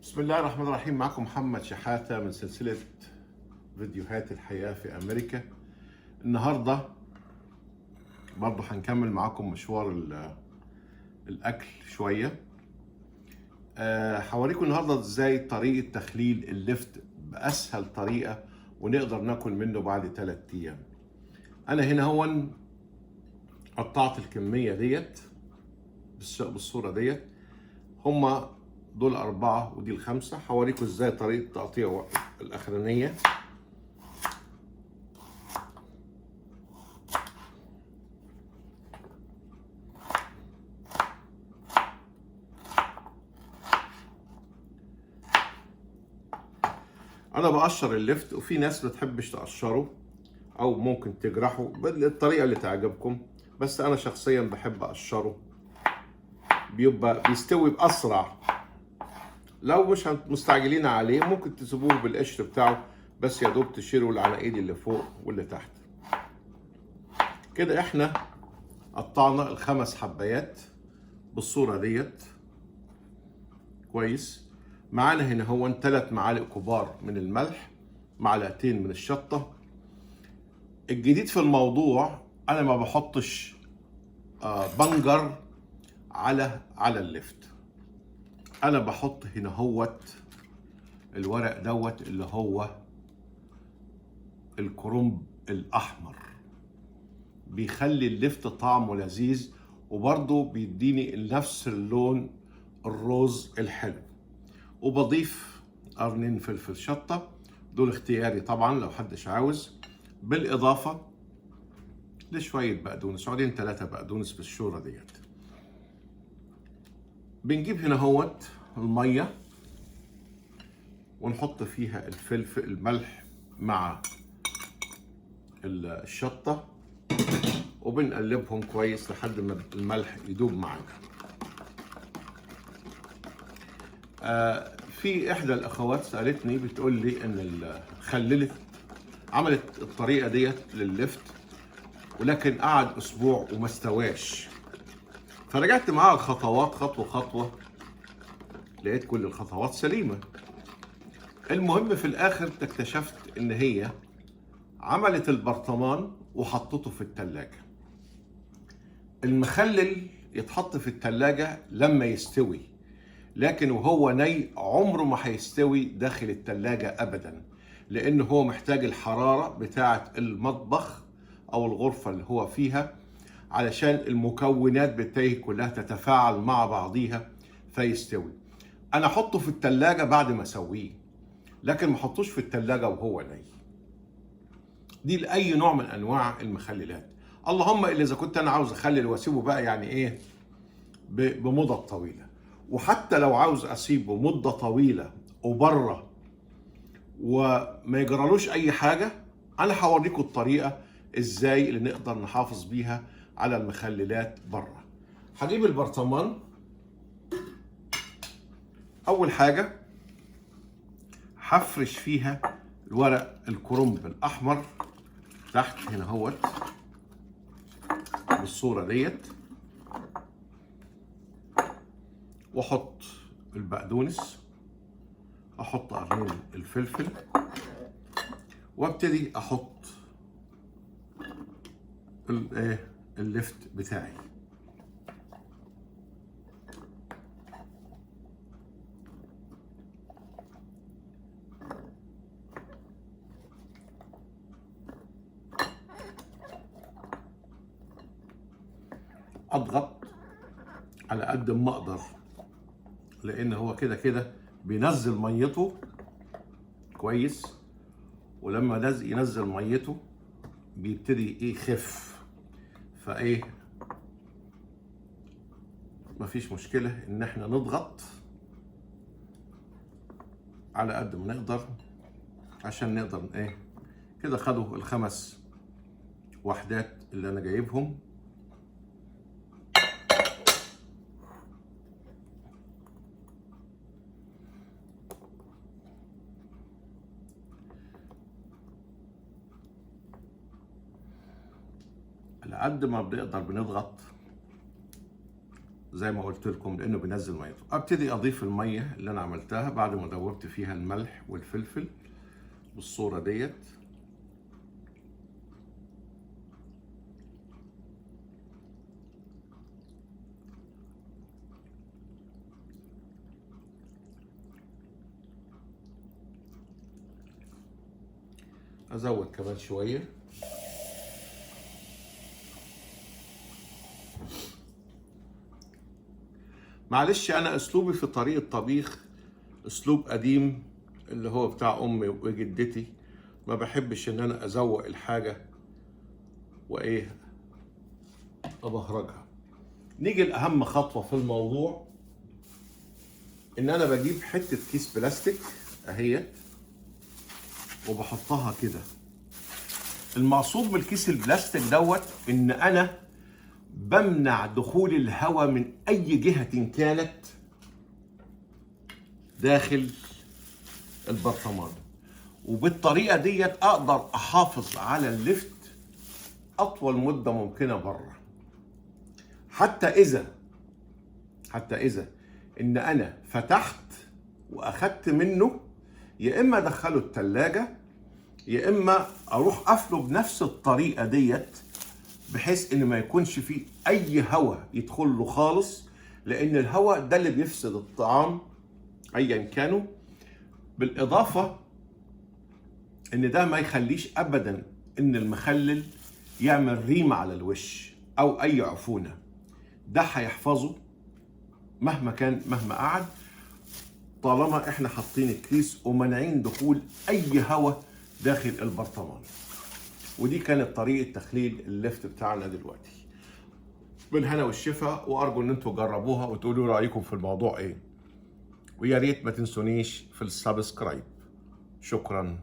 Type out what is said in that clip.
بسم الله الرحمن الرحيم. معكم محمد شحاتة من سلسلة فيديوهات الحياة في أمريكا. النهاردة برضو هنكمل معاكم مشوار الأكل شوية. هوريكم النهاردة ازاي طريقة تخليل اللفت بأسهل طريقة ونقدر ناكل منه بعد 3 أيام. أنا هنا هون قطعت الكمية ديت بالصورة ديت، هما دول 4 ودي 5. هوريكم ازاي طريقة التقطيع الأخرانية. أنا بقشر اللفت وفي ناس بتحبش تقشره أو ممكن تجرحه بالطريقة اللي تعجبكم، بس أنا شخصيا بحب أقشره، بيبقى بيستوي بأسرع. لو مش مستعجلين عليه ممكن تسيبوه بالقشر بتاعه، بس يا دوب تشيلوا العناقيد اللي فوق واللي تحت. كده احنا قطعنا ال5 حبايات بالصورة ديت كويس. معانا هنا هو 3 معالق كبار من الملح، معلقتين من الشطة. الجديد في الموضوع انا ما بحطش بنجر على اللفت. انا بحط هنا هوت الورق دوت اللي هو الكرنب الاحمر، بيخلي اللفت طعمه لذيذ وبرضه بيديني نفس اللون الروز الحلو. وبضيف قرنين فلفل شطة، دول اختياري طبعا لو حدش عاوز، بالاضافة لشوية بقدونس، عودين 3 بقدونس بالشورة ديت. بنجيب هنا هوت المية ونحط فيها الفلفل الملح مع الشطة وبنقلبهم كويس لحد ما الملح يدوب معانا. في احدى الاخوات سالتني بتقول لي ان عملت الطريقه ديت لللفت ولكن قعد اسبوع وما استواش، فرجعت معاها الخطوات خطوه خطوه، لقيت كل الخطوات سليمه. المهم في الاخر اكتشفت ان هي عملت البرطمان وحطته في التلاجة. المخلل يتحط في التلاجة لما يستوي، لكن وهو ني عمره ما هيستوي داخل التلاجة ابدا، لانه هو محتاج الحرارة بتاعة المطبخ او الغرفة اللي هو فيها علشان المكونات بتاعه كلها تتفاعل مع بعضيها فيستوي. انا احطه في التلاجة بعد ما اسويه، لكن ما احطوش في التلاجة وهو ني. دي لاي نوع من انواع المخللات، اللهم الا اذا كنت انا عاوز اخلل واسيبه بقى يعني ايه بمدة طويلة. وحتى لو عاوز اسيبه مدة طويلة وبره وما يجرالوش اي حاجة، انا هوريكم الطريقة ازاي اللي نقدر نحافظ بيها على المخللات بره. هجيب البرطمان. اول حاجة هفرش فيها الورق الكرنب الاحمر تحت هنا اهوت بالصورة ديت، واحط البقدونس، احط قرنين الفلفل، وابتدي احط اللفت بتاعي. اضغط على قد ما اقدر، لان هو كده كده بينزل ميته كويس، ولما ينزل ميته بيبتدي يخف، فايه مفيش مشكلة ان احنا نضغط على قد ما نقدر عشان نقدر كده. خدوا ال5 وحدات اللي انا جايبهم. على قد ما بنقدر بنضغط زي ما قلت لكم لانه بينزل ميته. ابتدي اضيف الميه اللي انا عملتها بعد ما دوبت فيها الملح والفلفل بالصوره ديت. ازود كمان شويه. معلش انا اسلوبي في طريقه طبيخ اسلوب قديم اللي هو بتاع امي وجدتي، ما بحبش ان انا ازوق الحاجه وايه ابهرجها. نيجي لاهم خطوه في الموضوع، ان انا بجيب حته كيس بلاستيك اهيت وبحطها كده. المقصود بالكيس البلاستيك دوت ان انا بمنع دخول الهواء من اي جهه كانت داخل البرطمان، وبالطريقه ديت اقدر احافظ على الليفت اطول مده ممكنه بره. حتى اذا ان انا فتحت واخدت منه، يا اما ادخله التلاجة يا اما اروح قافله بنفس الطريقه ديت، بحيث ان ما يكونش فيه اي هواء يدخل له خالص، لان الهواء ده اللي بيفسد الطعام ايا كانوا. بالاضافه ان ده ما يخليش ابدا ان المخلل يعمل ريمه على الوش او اي عفونه، ده هيحفظه مهما كان مهما قعد، طالما احنا حاطين الكيس ومانعين دخول اي هواء داخل البرطمان. ودي كانت طريقه تخليل الليفت بتاعنا دلوقتي. بالهنا والشفا، وارجو ان انتوا تجربوها وتقولوا رايكم في الموضوع ايه، ويا ريت ما تنسونيش في السبسكرايب. شكرا.